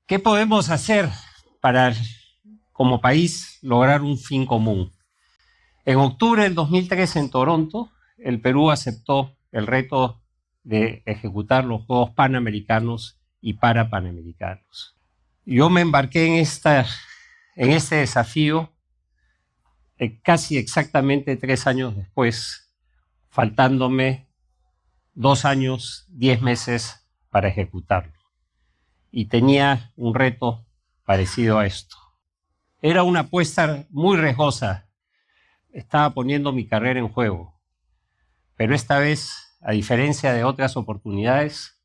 ¿Qué podemos hacer para, como país, lograr un fin común? En octubre del 2013 en Toronto, el Perú aceptó el reto de ejecutar los Juegos Panamericanos y Parapanamericanos. Yo me embarqué en este desafío casi exactamente 3 años después, faltándome 2 años, 10 meses para ejecutarlo. Y tenía un reto parecido a esto. Era una apuesta muy riesgosa. Estaba poniendo mi carrera en juego. Pero esta vez, a diferencia de otras oportunidades,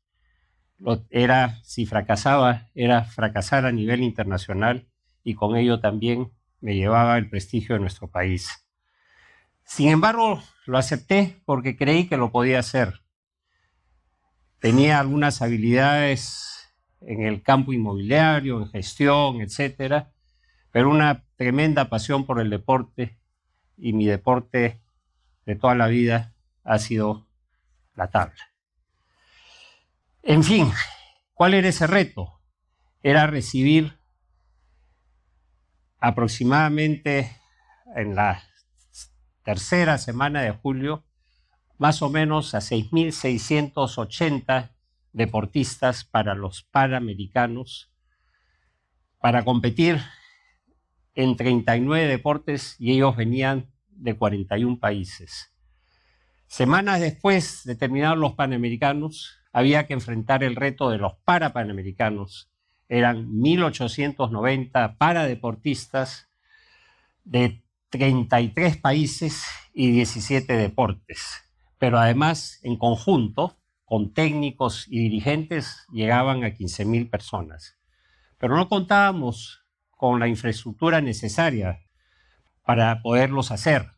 si fracasaba, era fracasar a nivel internacional y con ello también me llevaba el prestigio de nuestro país. Sin embargo, lo acepté porque creí que lo podía hacer. Tenía algunas habilidades en el campo inmobiliario, en gestión, etcétera, pero una tremenda pasión por el deporte, y mi deporte de toda la vida ha sido la tabla. En fin, ¿cuál era ese reto? Era recibir aproximadamente en la tercera semana de julio más o menos a 6.680 deportistas para los Panamericanos para competir en 39 deportes, y ellos venían de 41 países. Semanas después de terminar los Panamericanos, había que enfrentar el reto de los Parapanamericanos. Eran 1.890 paradeportistas de 33 países y 17 deportes. Pero además, en conjunto, con técnicos y dirigentes, llegaban a 15.000 personas. Pero no contábamos con la infraestructura necesaria para poderlos hacer.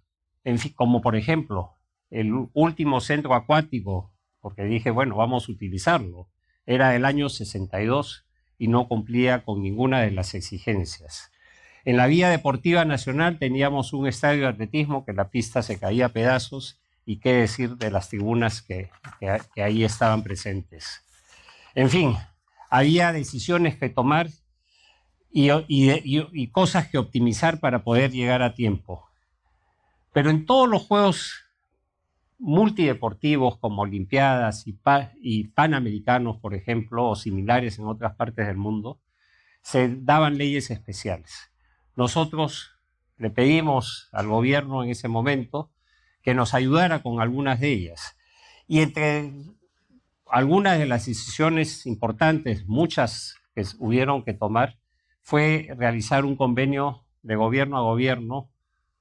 En fin, como por ejemplo, el último centro acuático, porque dije, bueno, vamos a utilizarlo, era del año 62 y no cumplía con ninguna de las exigencias. En la Vía Deportiva Nacional teníamos un estadio de atletismo que la pista se caía a pedazos, y qué decir de las tribunas que ahí estaban presentes. En fin, había decisiones que tomar y cosas que optimizar para poder llegar a tiempo. Pero en todos los juegos multideportivos como Olimpiadas y Panamericanos, por ejemplo, o similares en otras partes del mundo, se daban leyes especiales. Nosotros le pedimos al gobierno en ese momento que nos ayudara con algunas de ellas. Y entre algunas de las decisiones importantes, muchas que hubieron que tomar, fue realizar un convenio de gobierno a gobierno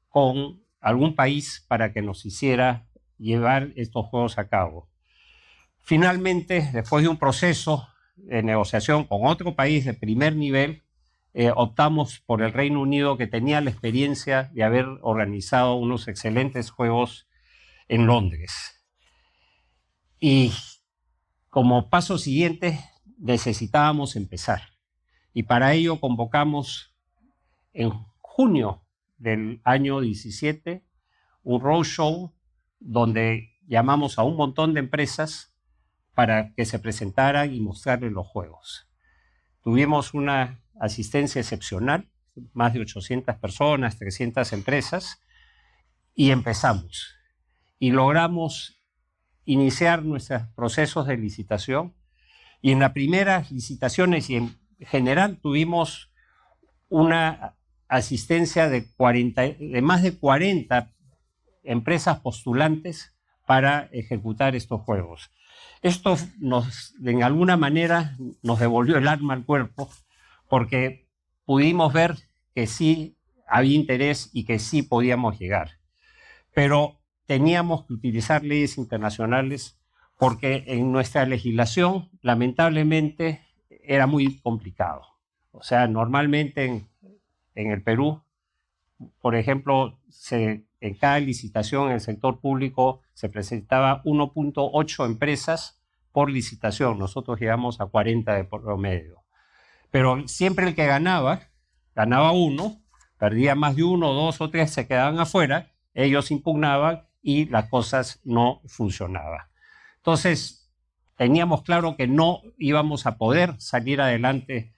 con algún país para que nos hiciera llevar estos juegos a cabo. Finalmente, después de un proceso de negociación con otro país de primer nivel, optamos por el Reino Unido, que tenía la experiencia de haber organizado unos excelentes juegos en Londres. Y como paso siguiente necesitábamos empezar. Y para ello convocamos en junio del año 17 un roadshow donde llamamos a un montón de empresas para que se presentaran y mostrarles los juegos. Tuvimos una asistencia excepcional, más de 800 personas, 300 empresas, y empezamos. Y logramos iniciar nuestros procesos de licitación, y en las primeras licitaciones y en general tuvimos una asistencia de más de 40 empresas postulantes para ejecutar estos juegos. Esto en alguna manera nos devolvió el alma al cuerpo, porque pudimos ver que sí había interés y que sí podíamos llegar. Pero teníamos que utilizar leyes internacionales, porque en nuestra legislación, lamentablemente, era muy complicado. O sea, normalmente en el Perú, por ejemplo, en cada licitación en el sector público se presentaba 1.8 empresas por licitación. Nosotros llegamos a 40 de promedio. Pero siempre el que ganaba uno, perdía más de uno, dos o tres, se quedaban afuera, ellos impugnaban y las cosas no funcionaban. Entonces, teníamos claro que no íbamos a poder salir adelante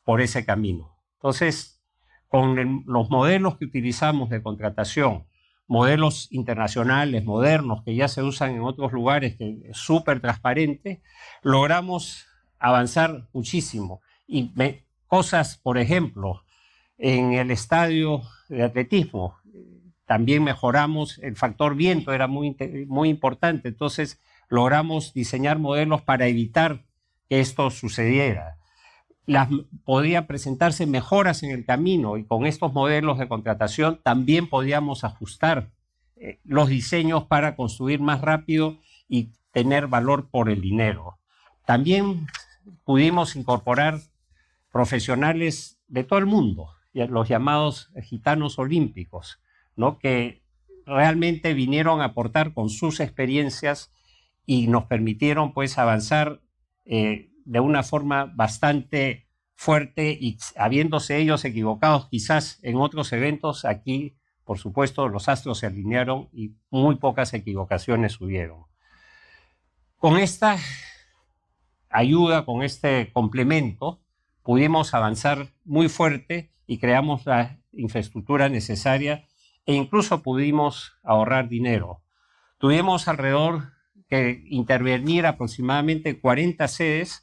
por ese camino. Entonces, con los modelos que utilizamos de contratación, modelos internacionales, modernos, que ya se usan en otros lugares, que es súper transparente, logramos avanzar muchísimo. Y cosas, por ejemplo, en el estadio de atletismo, también mejoramos, el factor viento era muy importante, entonces logramos diseñar modelos para evitar que esto sucediera. Podían presentarse mejoras en el camino y con estos modelos de contratación también podíamos ajustar los diseños para construir más rápido y tener valor por el dinero. También pudimos incorporar profesionales de todo el mundo, los llamados gitanos olímpicos, ¿no? Que realmente vinieron a aportar con sus experiencias y nos permitieron pues avanzar de una forma bastante fuerte, y habiéndose ellos equivocados quizás en otros eventos, aquí por supuesto los astros se alinearon y muy pocas equivocaciones hubieron. Con esta ayuda, con este complemento, pudimos avanzar muy fuerte y creamos la infraestructura necesaria e incluso pudimos ahorrar dinero. Tuvimos alrededor que intervenir aproximadamente 40 sedes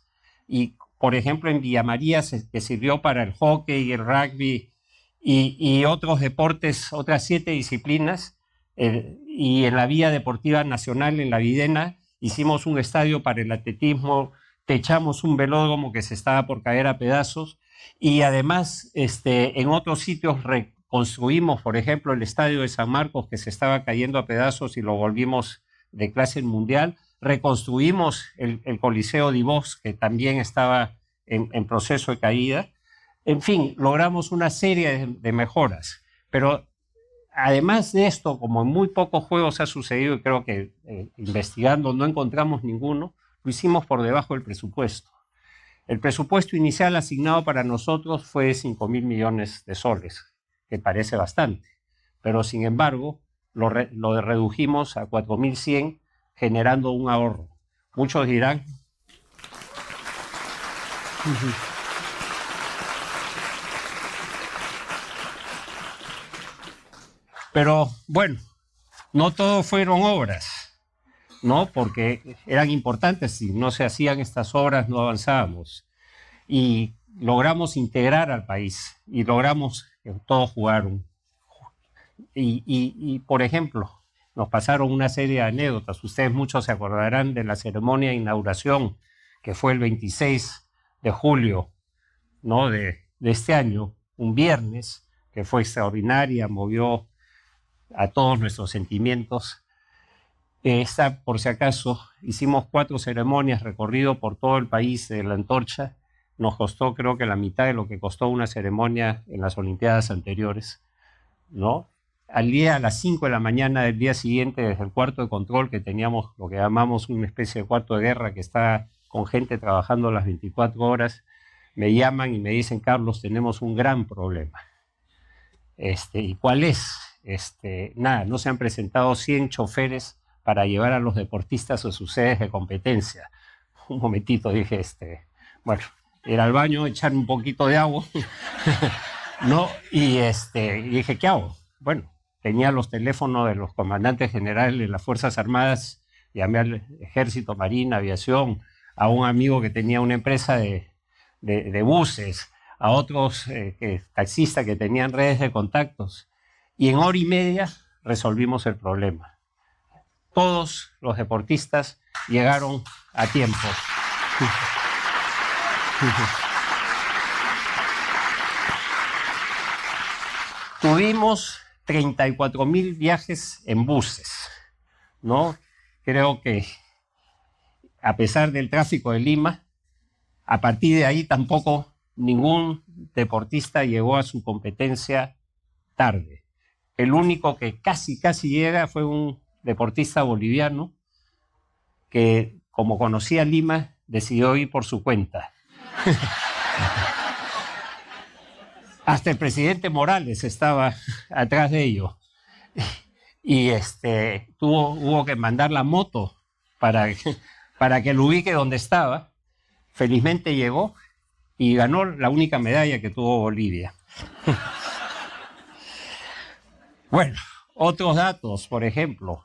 y, por ejemplo, en Villa María, que sirvió para el hockey, el rugby y otros deportes, otras 7 disciplinas, y en la Vía Deportiva Nacional, en La Videna, hicimos un estadio para el atletismo, techamos un velódromo que se estaba por caer a pedazos y además en otros sitios reconstruimos, por ejemplo, el estadio de San Marcos que se estaba cayendo a pedazos y lo volvimos de clase mundial. Reconstruimos el Coliseo Divós, que también estaba en proceso de caída. En fin, logramos una serie de mejoras, pero además de esto, como en muy pocos juegos ha sucedido, y creo que investigando no encontramos ninguno, lo hicimos por debajo del presupuesto. El presupuesto inicial asignado para nosotros fue 5.000 millones de soles, que parece bastante, pero sin embargo lo redujimos a 4.100, generando un ahorro. Muchos dirán... Pero bueno, no todo fueron obras, ¿no? Porque eran importantes, si no se hacían estas obras no avanzábamos. Y logramos integrar al país y logramos que todos jugaron. Y por ejemplo, nos pasaron una serie de anécdotas. Ustedes muchos se acordarán de la ceremonia de inauguración, que fue el 26 de julio, ¿no? de este año, un viernes, que fue extraordinaria, movió a todos nuestros sentimientos. Por si acaso, hicimos 4 ceremonias, recorrido por todo el país de la antorcha. Nos costó, creo que la mitad de lo que costó una ceremonia en las Olimpiadas anteriores, ¿no? A las 5 de la mañana del día siguiente, desde el cuarto de control, que teníamos lo que llamamos una especie de cuarto de guerra, que está con gente trabajando las 24 horas, me llaman y me dicen: Carlos, tenemos un gran problema. ¿Y cuál es? Nada, no se han presentado 100 choferes para llevar a los deportistas a sus sedes de competencia. Un momentito, dije, bueno, ir al baño, echar un poquito de agua, ¿no? Y dije, ¿qué hago? Bueno, tenía los teléfonos de los comandantes generales de las Fuerzas Armadas, llamé al Ejército, Marina, Aviación, a un amigo que tenía una empresa de buses, a otros taxistas que tenían redes de contactos, y en hora y media resolvimos el problema. Todos los deportistas llegaron a tiempo. Tuvimos 34.000 viajes en buses, ¿no? Creo que a pesar del tráfico de Lima, a partir de ahí tampoco ningún deportista llegó a su competencia tarde. El único que casi llega fue un deportista boliviano que, como conocía Lima, decidió ir por su cuenta. Hasta el presidente Morales estaba atrás de ello. Y hubo que mandar la moto para que lo ubique donde estaba. Felizmente llegó y ganó la única medalla que tuvo Bolivia. Bueno, otros datos, por ejemplo,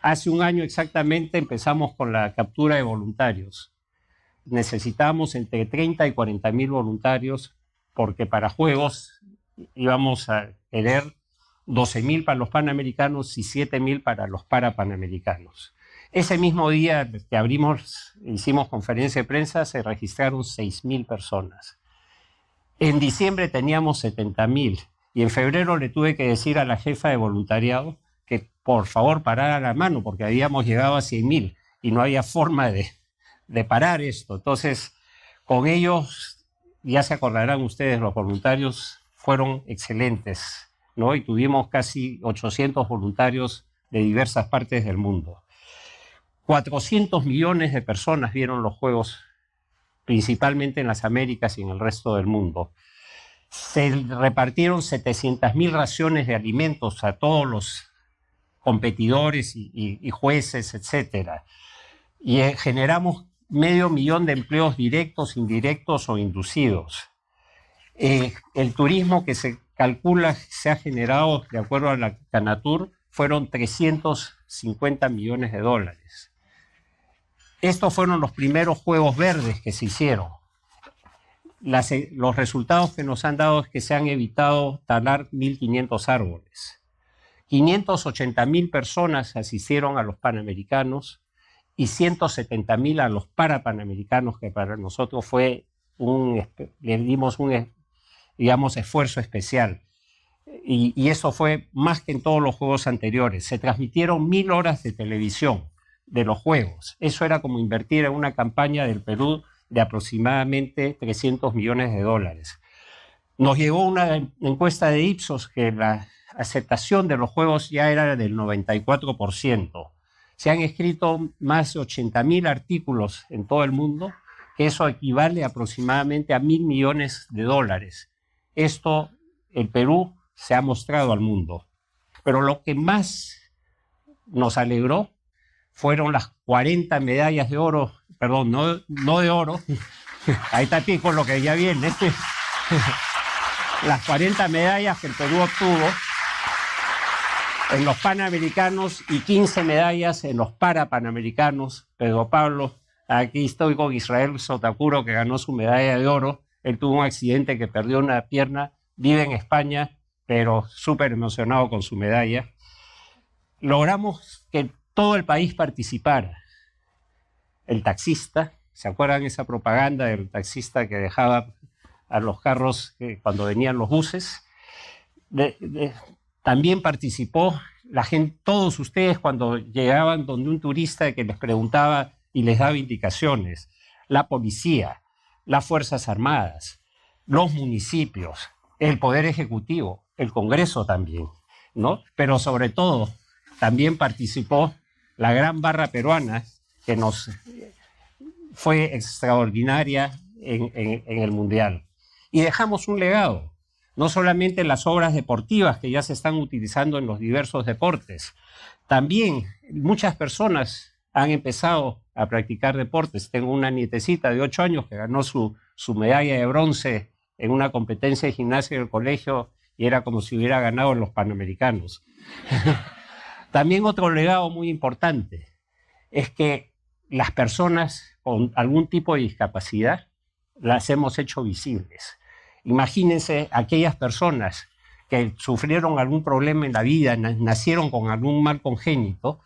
hace un año exactamente empezamos con la captura de voluntarios. Necesitábamos entre 30 y 40 mil voluntarios porque para Juegos íbamos a querer 12.000 para los panamericanos y 7.000 para los parapanamericanos. Ese mismo día que hicimos conferencia de prensa, se registraron 6.000 personas. En diciembre teníamos 70.000 y en febrero le tuve que decir a la jefa de voluntariado que por favor parara la mano porque habíamos llegado a 100.000 y no había forma de parar esto. Entonces, con ellos, ya se acordarán ustedes, los voluntarios fueron excelentes, ¿no? Y tuvimos casi 800 voluntarios de diversas partes del mundo. 400 millones de personas vieron los Juegos, principalmente en las Américas y en el resto del mundo. Se repartieron 700.000 raciones de alimentos a todos los competidores y jueces, etc. Y generamos 500.000 de empleos directos, indirectos o inducidos. El turismo que se calcula se ha generado, de acuerdo a la Canatur, fueron 350 millones de dólares. Estos fueron los primeros Juegos Verdes que se hicieron. Los resultados que nos han dado es que se han evitado talar 1.500 árboles. 580.000 personas asistieron a los Panamericanos y 170.000 a los Parapanamericanos, que para nosotros fue le dimos un, digamos, esfuerzo especial. Y eso fue más que en todos los Juegos anteriores. Se transmitieron 1.000 horas de televisión de los Juegos. Eso era como invertir en una campaña del Perú de aproximadamente 300 millones de dólares. Nos llegó una encuesta de Ipsos que la aceptación de los Juegos ya era del 94%. Se han escrito más de 80.000 artículos en todo el mundo, que eso equivale aproximadamente a 1.000 millones de dólares. Esto, el Perú se ha mostrado al mundo. Pero lo que más nos alegró fueron las 40 medallas de oro, perdón, no de oro, ahí está Pico lo que ya viene, las 40 medallas que el Perú obtuvo en los Panamericanos y 15 medallas en los Parapanamericanos. Pedro Pablo, aquí estoy con Israel Sotacuro, que ganó su medalla de oro. Él tuvo un accidente que perdió una pierna, vive en España, pero súper emocionado con su medalla. Logramos que todo el país participara. El taxista, ¿se acuerdan esa propaganda del taxista que dejaba a los carros cuando venían los buses? También participó la gente, todos ustedes cuando llegaban donde un turista que les preguntaba y les daba indicaciones, la policía, las Fuerzas Armadas, los municipios, el Poder Ejecutivo, el Congreso también, ¿no? Pero sobre todo también participó la gran barra peruana que nos fue extraordinaria en el Mundial. Y dejamos un legado, no solamente las obras deportivas que ya se están utilizando en los diversos deportes, también muchas personas han empezado a practicar deportes. Tengo una nietecita de 8 años que ganó su medalla de bronce en una competencia de gimnasia del colegio y era como si hubiera ganado en los Panamericanos. También otro legado muy importante es que las personas con algún tipo de discapacidad las hemos hecho visibles. Imagínense aquellas personas que sufrieron algún problema en la vida, nacieron con algún mal congénito,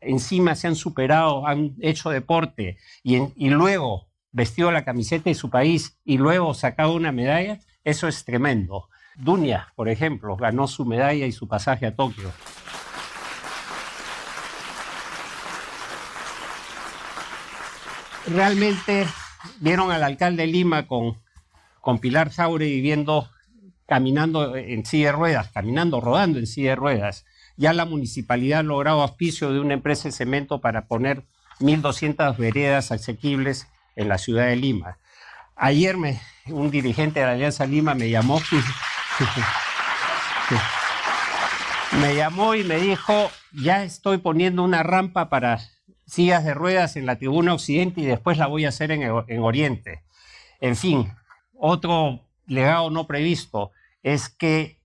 encima se han superado, han hecho deporte y luego vestido la camiseta de su país y luego sacado una medalla. Eso es tremendo. Dunia, por ejemplo, ganó su medalla y su pasaje a Tokio. Realmente vieron al alcalde de Lima con Pilar Jáuregui caminando en silla de ruedas, rodando en silla de ruedas. Ya la municipalidad ha logrado auspicio de una empresa de cemento para poner 1.200 veredas asequibles en la ciudad de Lima. Ayer un dirigente de la Alianza Lima me llamó y me dijo, ya estoy poniendo una rampa para sillas de ruedas en la tribuna occidente y después la voy a hacer en oriente. En fin, otro legado no previsto es que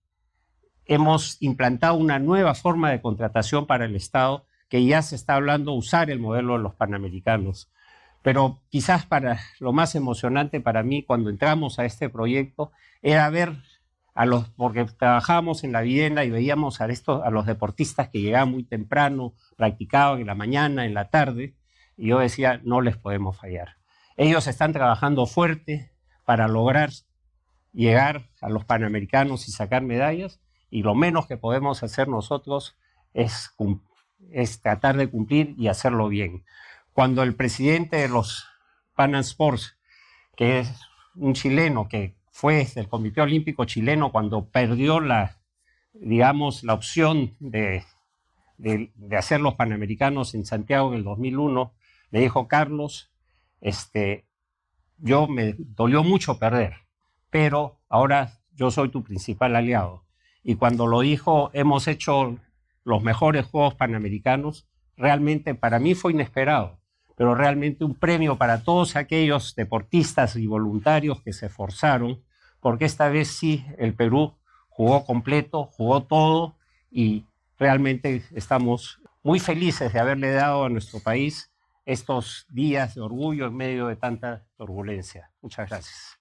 hemos implantado una nueva forma de contratación para el Estado, que ya se está hablando de usar el modelo de los Panamericanos. Pero quizás para lo más emocionante para mí cuando entramos a este proyecto era ver porque trabajábamos en la vivienda y veíamos a los deportistas que llegaban muy temprano, practicaban en la mañana, en la tarde, y yo decía, no les podemos fallar. Ellos están trabajando fuerte para lograr llegar a los Panamericanos y sacar medallas, y lo menos que podemos hacer nosotros es tratar de cumplir y hacerlo bien. Cuando el presidente de los Pan Am Sports, que es un chileno que fue del Comité Olímpico Chileno, cuando perdió la opción de hacer los Panamericanos en Santiago en el 2001, me dijo, Carlos, yo me dolió mucho perder, pero ahora yo soy tu principal aliado. Y cuando lo dijo, hemos hecho los mejores Juegos Panamericanos, realmente para mí fue inesperado, pero realmente un premio para todos aquellos deportistas y voluntarios que se esforzaron, porque esta vez sí el Perú jugó completo, jugó todo, y realmente estamos muy felices de haberle dado a nuestro país estos días de orgullo en medio de tanta turbulencia. Muchas gracias.